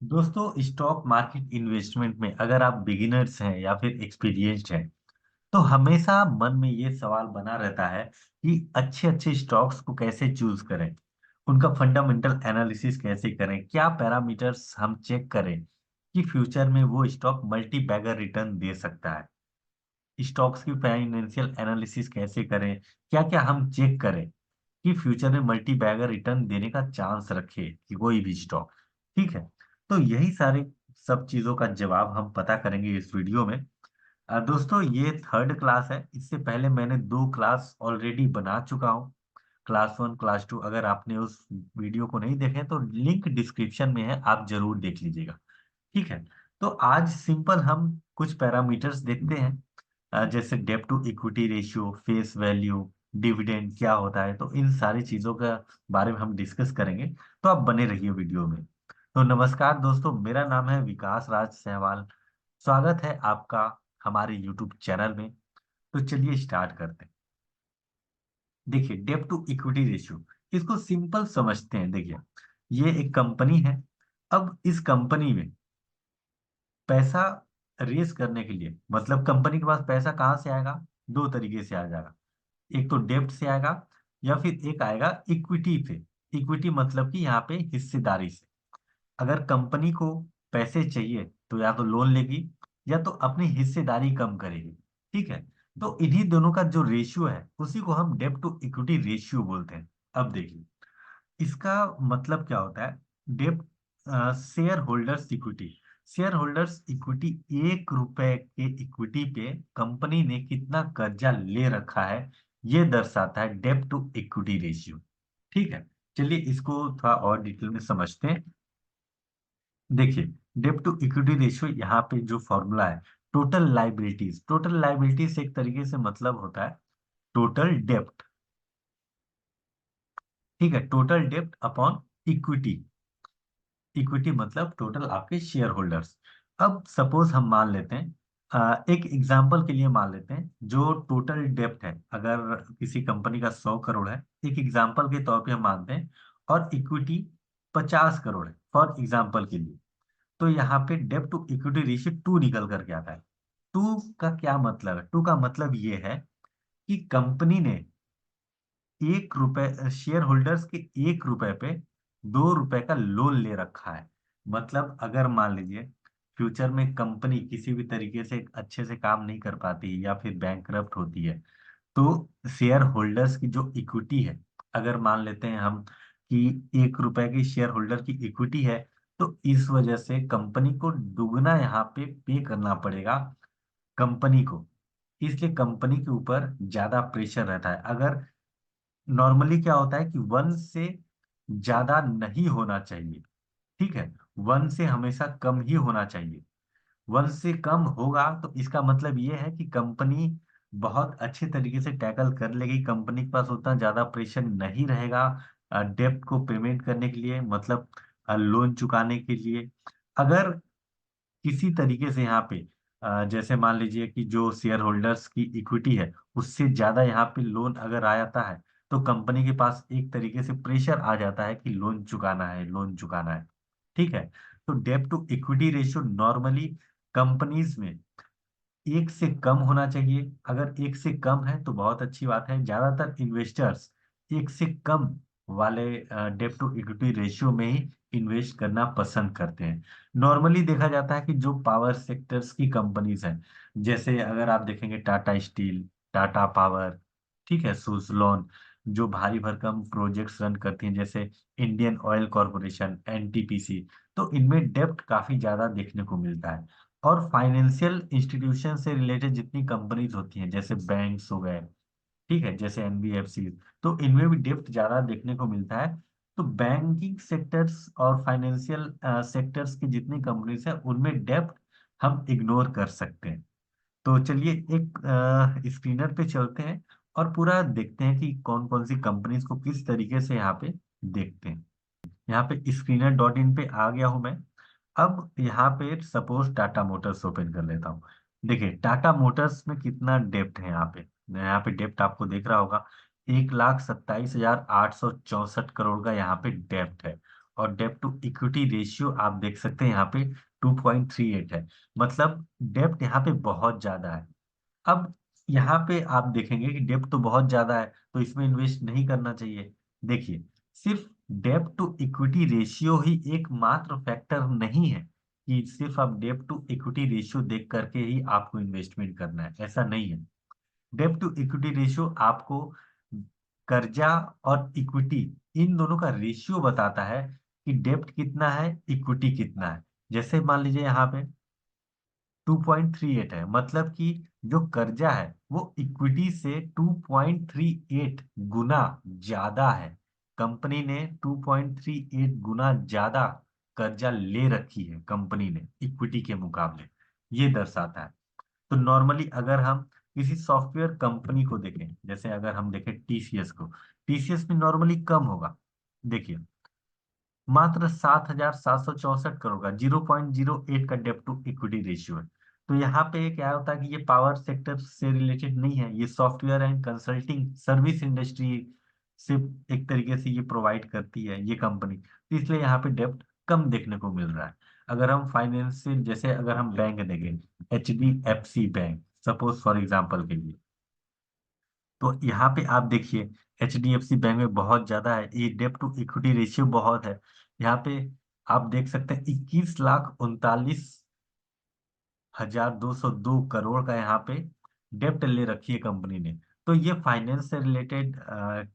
दोस्तों, stock market investment में अगर आप बिगिनर्स हैं या फिर एक्सपीरियंस्ड हैं तो हमेशा मन में ये सवाल बना रहता है कि अच्छे अच्छे स्टॉक्स को कैसे चूज करें। उनका फंडामेंटल एनालिसिस कैसे करें, क्या पैरामीटर्स हम चेक करें कि फ्यूचर में वो स्टॉक मल्टी बैगर रिटर्न दे सकता है। स्टॉक्स की फाइनेंशियल एनालिसिस कैसे करें, क्या क्या हम चेक करें कि फ्यूचर में मल्टी बैगर रिटर्न देने का चांस रखे कि कोई भी स्टॉक। ठीक है, तो यही सारे सब चीजों का जवाब हम पता करेंगे इस वीडियो में। दोस्तों, ये थर्ड क्लास है। इससे पहले मैंने दो क्लास ऑलरेडी बना चुका हूँ, क्लास वन क्लास टू। अगर आपने उस वीडियो को नहीं देखे तो लिंक डिस्क्रिप्शन में है, आप जरूर देख लीजिएगा। ठीक है, तो आज सिंपल हम कुछ पैरामीटर्स देखते हैं, जैसे डेब्ट to equity ratio, face value, dividend क्या होता है। तो इन सारी चीजों का बारे में हम डिस्कस करेंगे, तो आप बने रहिए वीडियो में। तो नमस्कार दोस्तों, मेरा नाम है विकास राज सहवाल। स्वागत है आपका हमारे यूट्यूब चैनल में। तो चलिए स्टार्ट करते हैं। देखिए, डेब्ट टू इक्विटी रेशियो, इसको सिंपल समझते हैं। देखिए, ये एक कंपनी है। अब इस कंपनी में पैसा रेस करने के लिए, मतलब कंपनी के पास पैसा कहाँ से आएगा? दो तरीके से आ जाएगा। एक तो डेब्ट से आएगा, या फिर एक आएगा इक्विटी पे। इक्विटी मतलब कि यहाँ पे हिस्सेदारी से। अगर कंपनी को पैसे चाहिए तो या तो लोन लेगी या तो अपनी हिस्सेदारी कम करेगी। ठीक है, तो इन्हीं दोनों का जो रेशियो है उसी को हम डेब्ट टू इक्विटी रेशियो बोलते हैं। अब देखिए, इसका मतलब क्या होता है। डेब्ट, share holders equity. Share holders equity, 1 रुपए के इक्विटी पे कंपनी ने कितना कर्जा ले रखा है, ये दर्शाता है डेब्ट टू इक्विटी रेशियो। ठीक है, चलिए इसको थोड़ा और डिटेल में समझते हैं। देखिए, डेब्ट टू इक्विटी रेशियो, यहाँ पे जो फॉर्मूला है, टोटल लाइबिलिटीज। टोटल लाइबिलिटीज एक तरीके से मतलब होता है टोटल डेब्ट। ठीक है, टोटल डेब्ट अपॉन इक्विटी। इक्विटी मतलब टोटल आपके शेयर होल्डर्स। अब सपोज हम मान लेते हैं, एक एग्जांपल के लिए मान लेते हैं, जो टोटल डेब्ट है अगर किसी कंपनी का 100 करोड़ है, एक एग्जांपल के तौर पे हम मानते हैं, और इक्विटी 50 करोड़ है फॉर एग्जांपल के लिए। तो यहाँ पे डेब्ट टू इक्विटी रेशियो 2 निकल करके आता है। 2 का क्या मतलब है? 2 का मतलब ये है कि कंपनी ने 1 रुपए, शेयर होल्डर्स के 1 रुपए पे 2 रुपए का लोन ले रखा है। मतलब अगर मान लीजिए फ्यूचर में कंपनी किसी भी तरीके से अच्छे से काम नहीं कर पाती या फिर बैंकरप्ट होती है, तो शेयर होल्डर्स की जो इक्विटी है, अगर मान लेते हैं हम कि 1 रुपए की शेयर होल्डर की इक्विटी है, तो इस वजह से कंपनी को दुगना यहाँ पे करना पड़ेगा कंपनी को। इसलिए कंपनी के ऊपर ज्यादा प्रेशर रहता है। अगर नॉर्मली क्या होता है कि 1 से ज्यादा नहीं होना चाहिए। ठीक है, 1 से हमेशा कम ही होना चाहिए। 1 से कम होगा तो इसका मतलब ये है कि कंपनी बहुत अच्छे तरीके से टैकल कर लेगी, कंपनी के पास उतना ज्यादा प्रेशर नहीं रहेगा डेब्ट को पेमेंट करने के लिए, मतलब लोन चुकाने के लिए। अगर किसी तरीके से यहाँ पे जैसे मान लीजिए कि जो शेयर होल्डर्स की इक्विटी है उससे ज्यादा यहाँ पे लोन अगर आ जाता है, तो कंपनी के पास एक तरीके से प्रेशर आ जाता है कि लोन चुकाना है, लोन चुकाना है। ठीक है, तो डेब्ट to equity ratio normally companies में 1 से कम होना चाहिए। अगर 1 से कम है तो बहुत अच्छी बात है। ज्यादातर इन्वेस्टर्स 1 से कम वाले डेब्ट टू इक्विटी रेशियो में ही इन्वेस्ट करना पसंद करते हैं। नॉर्मली देखा जाता है कि जो पावर सेक्टर्स की कंपनीज हैं, जैसे अगर आप देखेंगे टाटा स्टील, टाटा पावर, ठीक है, सुजलॉन, जो भारी भरकम प्रोजेक्ट्स रन करती हैं, जैसे इंडियन ऑयल कॉरपोरेशन, एनटीपीसी, तो इनमें डेब्ट काफी ज्यादा देखने को मिलता है। और फाइनेंशियल इंस्टीट्यूशन से रिलेटेड जितनी कंपनीज होती हैं, जैसे बैंक्स हो गए, ठीक है, जैसे एनबीएफसी, तो इनमें भी डेप्थ ज्यादा देखने को मिलता है। तो बैंकिंग सेक्टर्स और फाइनेंशियल सेक्टर्स की जितनी कंपनीज हैं उनमें डेप्थ हम इग्नोर कर सकते हैं। तो चलिए एक स्क्रीनर पे चलते हैं और पूरा देखते हैं कि कौन कौन सी कंपनीज को किस तरीके से यहाँ पे देखते हैं। यहाँ पे स्क्रीनर डॉट इन पे आ गया हूं मैं। अब यहाँ पे सपोज टाटा मोटर्स ओपन कर लेता हूँ। देखिए टाटा मोटर्स में कितना डेप्ट है यहाँ पे। यहाँ पे डेप्ट आपको देख रहा होगा, 1,27,864 करोड़ का यहाँ पे डेप्ट है। और डेब्ट टू इक्विटी रेशियो आप देख सकते हैं यहाँ पे 2.38 है। मतलब डेब्ट यहाँ पे बहुत ज्यादा है। अब यहाँ पे आप देखेंगे कि डेब्ट तो बहुत ज्यादा है, तो इसमें इन्वेस्ट नहीं करना चाहिए। देखिए, सिर्फ डेब्ट टू इक्विटी रेशियो ही एकमात्र फैक्टर नहीं है कि सिर्फ आप डेब्ट टू इक्विटी रेशियो देख करके ही आपको इन्वेस्टमेंट करना है, ऐसा नहीं है। डेब्ट टू इक्विटी रेशियो आपको कर्जा और इक्विटी इन दोनों का रेशियो बताता है कि डेब्ट कितना है, इक्विटी कितना है। जैसे मान लीजिए यहाँ पे 2.38 है, मतलब कि जो कर्जा है वो इक्विटी से 2.38 गुना ज्यादा है। कंपनी ने 2.38 गुना ज्यादा कर्जा ले रखी है कंपनी ने इक्विटी के मुकाबले, ये दर्शाता है। तो नॉर्मली अगर हम किसी सॉफ्टवेयर कंपनी को देखें, जैसे अगर हम देखें टीसीएस को, टीसीएस में नॉर्मली कम होगा। देखिए, मात्र 7,764 करोड़ का 0.08 का डेब्ट टू इक्विटी रेशियो है। तो यहाँ पे क्या होता है कि ये पावर सेक्टर से रिलेटेड नहीं है, ये software and consulting service industry से एक तरीके से ये प्रोवाइड करती है ये कंपनी, तो इसलिए यहाँ पे डेब्ट कम देखने को मिल रहा है। अगर हम फाइनेंशियल, जैसे अगर हम बैंक देखें, HDFC bank suppose for example के लिए, तो यहाँ पे आप देखिए HDFC बैंक में बहुत ज्यादा है, ये डेब्ट टू इक्विटी रेशियो बहुत है। यहाँ पे आप देख सकते हैं 21,39,202 करोड़ का यहाँ पे डेब्ट ले रखी है कंपनी ने। तो ये फाइनेंस से रिलेटेड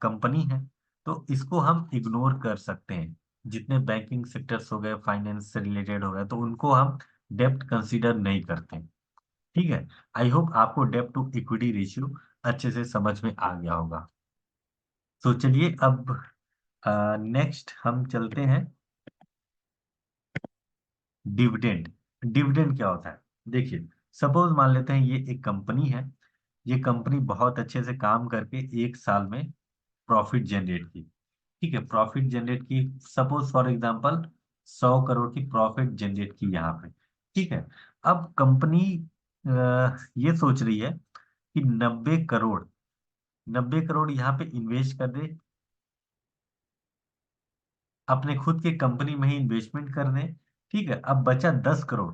कंपनी है, तो इसको हम इग्नोर कर सकते हैं। जितने बैंकिंग सेक्टर्स हो गए, फाइनेंस से रिलेटेड हो गए, तो उनको हम डेब्ट कंसीडर नहीं करते। ठीक है। आई होप आपको डेब्ट टू इक्विटी रेशियो अच्छे से समझ में आ गया होगा। तो चलिए अब नेक्स्ट हम चलते हैं डिविडेंड। डिविडेंड क्या होता है? देखिए, सपोज मान लेते हैं ये एक कंपनी है, ये कंपनी बहुत अच्छे से काम करके एक साल में प्रॉफिट जनरेट की। ठीक है, प्रॉफिट जनरेट की, सपोज फॉर एग्जांपल 100 करोड़ की प्रॉफिट जनरेट की यहाँ पे। ठीक है। अब कंपनी ये सोच रही है कि 90 करोड़, 90 करोड़ यहाँ पे इन्वेस्ट कर दे, अपने खुद के कंपनी में ही इन्वेस्टमेंट कर दें। ठीक है, अब बचा 10 करोड़,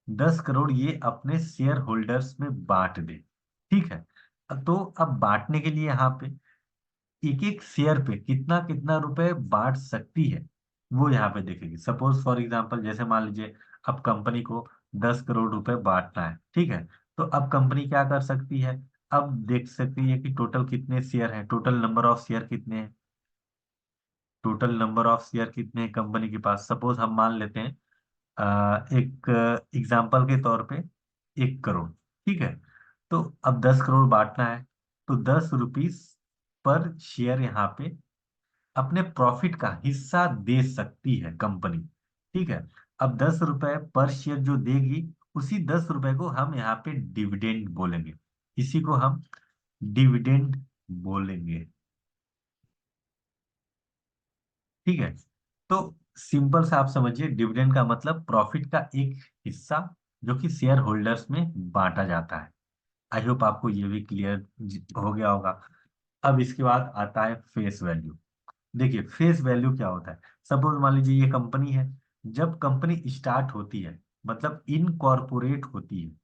10 करोड़ ये अपने शेयर होल्डर्स में बांट दे। ठीक है। तो अब बांटने के लिए यहाँ पे एक एक शेयर पे कितना कितना रुपए बांट सकती है, वो यहाँ पे देखेगी। सपोज फॉर एग्जांपल, जैसे मान लीजिए अब कंपनी को 10 करोड़ रुपए बांटना है। ठीक है। तो अब कंपनी क्या कर सकती है, अब देख सकती है कि टोटल कितने शेयर हैं, टोटल नंबर ऑफ शेयर कितने हैं, टोटल नंबर ऑफ शेयर कितने हैं कंपनी के पास। सपोज हम मान लेते हैं एक एग्जाम्पल के तौर पे 1 करोड़। ठीक है। तो अब 10 करोड़ बांटना है, तो 10 रुपीस पर शेयर यहाँ पे अपने प्रॉफिट का हिस्सा दे सकती है कंपनी। ठीक है। अब 10 रुपए पर शेयर जो देगी, उसी 10 रुपए को हम यहाँ पे डिविडेंड बोलेंगे, इसी को हम डिविडेंड बोलेंगे। ठीक है। तो सिंपल से आप समझिए, डिविडेंड का मतलब प्रॉफिट का एक हिस्सा जो कि शेयर होल्डर्स में बांटा जाता है। आई होप आपको ये भी क्लियर हो गया होगा। अब इसके बाद आता है फेस वैल्यू। देखिए, फेस वैल्यू क्या होता है? सपोज मान लीजिए ये कंपनी है, जब कंपनी स्टार्ट होती है, मतलब इनकॉर्पोरेट होती है,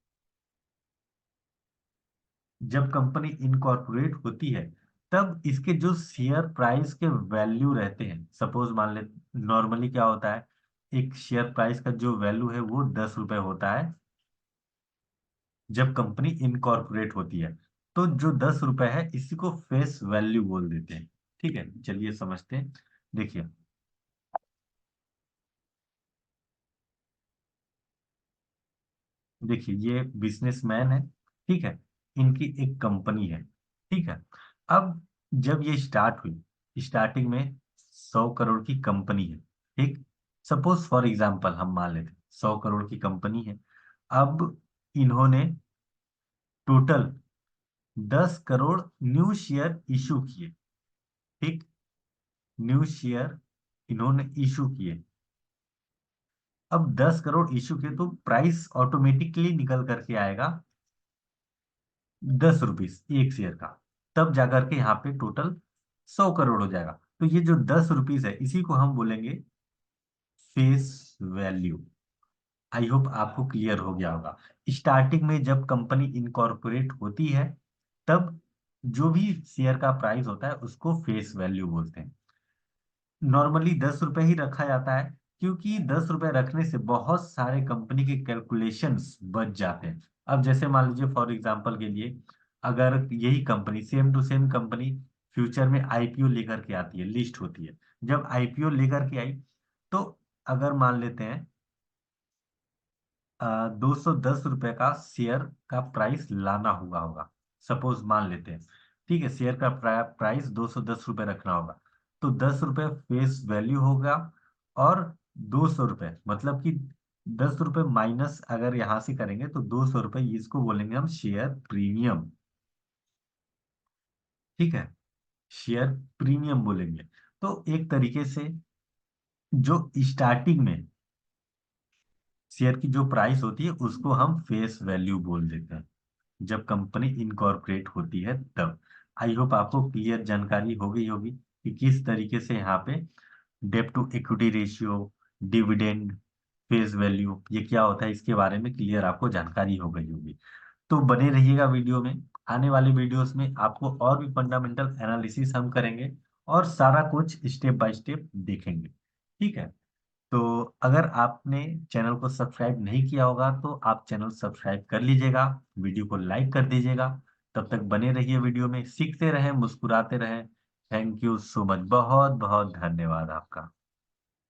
जब कंपनी इनकॉर्पोरेट होती है, तब इसके जो शेयर प्राइस के वैल्यू रहते हैं, सपोज मान ले, नॉर्मली क्या होता है, एक शेयर प्राइस का जो वैल्यू है वो 10 रुपए होता है जब कंपनी इनकॉर्पोरेट होती है। तो जो 10 रुपए है इसी को फेस वैल्यू बोल देते हैं। ठीक है, चलिए समझते हैं। देखिए, देखिए ये बिजनेसमैन है। ठीक है। इनकी एक कंपनी है। ठीक है। अब जब ये स्टार्ट हुई, स्टार्टिंग में 100 करोड़ की कंपनी है। ठीक। सपोज फॉर एग्जांपल हम मान लेते हैं 100 करोड़ की कंपनी है। अब इन्होंने total 10 crore new share issue किए। ठीक। न्यू शेयर इन्होंने इशू किए। अब 10 करोड़ इशू किए तो प्राइस ऑटोमेटिकली निकल करके आएगा 10 रुपीस एक शेयर का। तब जाकर के यहाँ पे टोटल 100 करोड़ हो जाएगा। तो ये जो 10 रुपीस है इसी को हम बोलेंगे फेस वैल्यू। आई होप आपको क्लियर हो गया होगा। स्टार्टिंग में जब कंपनी इनकॉर्पोरेट होती है तब जो भी शेयर का प्राइस होता है उसको फेस वैल्यू बोलते हैं। नॉर्मली 10 रुपए ही रखा जाता है, क्योंकि 10 रुपए रखने से बहुत सारे कंपनी के कैलकुलेशंस बच जाते हैं। अब जैसे मान लीजिए फॉर एग्जांपल के लिए, अगर यही company same to same company future में आईपीओ लेकर के आती है, लिस्ट होती है, जब आईपीओ लेकर के आई तो अगर मान लेते हैं 210 रुपए का शेयर का प्राइस लाना हुआ होगा, सपोज मान लेते हैं, ठीक है, शेयर का प्राइस 210 रुपए रखना होगा, तो 10 रुपए फेस वैल्यू होगा। और 200 रुपए मतलब कि 10 रुपए माइनस अगर यहाँ से करेंगे तो 200 रुपए, इसको बोलेंगे हम शेयर प्रीमियम। ठीक है, शेयर प्रीमियम बोलेंगे। तो एक तरीके से जो स्टार्टिंग में शेयर की जो प्राइस होती है उसको हम फेस वैल्यू बोल देते हैं, जब कंपनी इनकॉर्पोरेट होती है तब। आई होप आपको क्लियर जानकारी हो गई होगी कि किस तरीके से यहाँ पे डेब्ट to equity ratio, dividend, face value ये क्या होता है, इसके बारे में क्लियर आपको जानकारी हो गई होगी। तो बने रहिएगा वीडियो में। आने वाली वीडियोस में आपको और भी फंडामेंटल एनालिसिस हम करेंगे और सारा कुछ स्टेप बाय स्टेप देखेंगे। ठीक है, तो अगर आपने चैनल को सब्सक्राइब नहीं किया होगा तो आप चैनल सब्सक्राइब कर लीजिएगा, वीडियो को लाइक कर दीजिएगा। तब तक बने रहिए वीडियो में, सीखते रहें, मुस्कुराते रहें। थैंक यू सो मच, बहुत बहुत धन्यवाद आपका।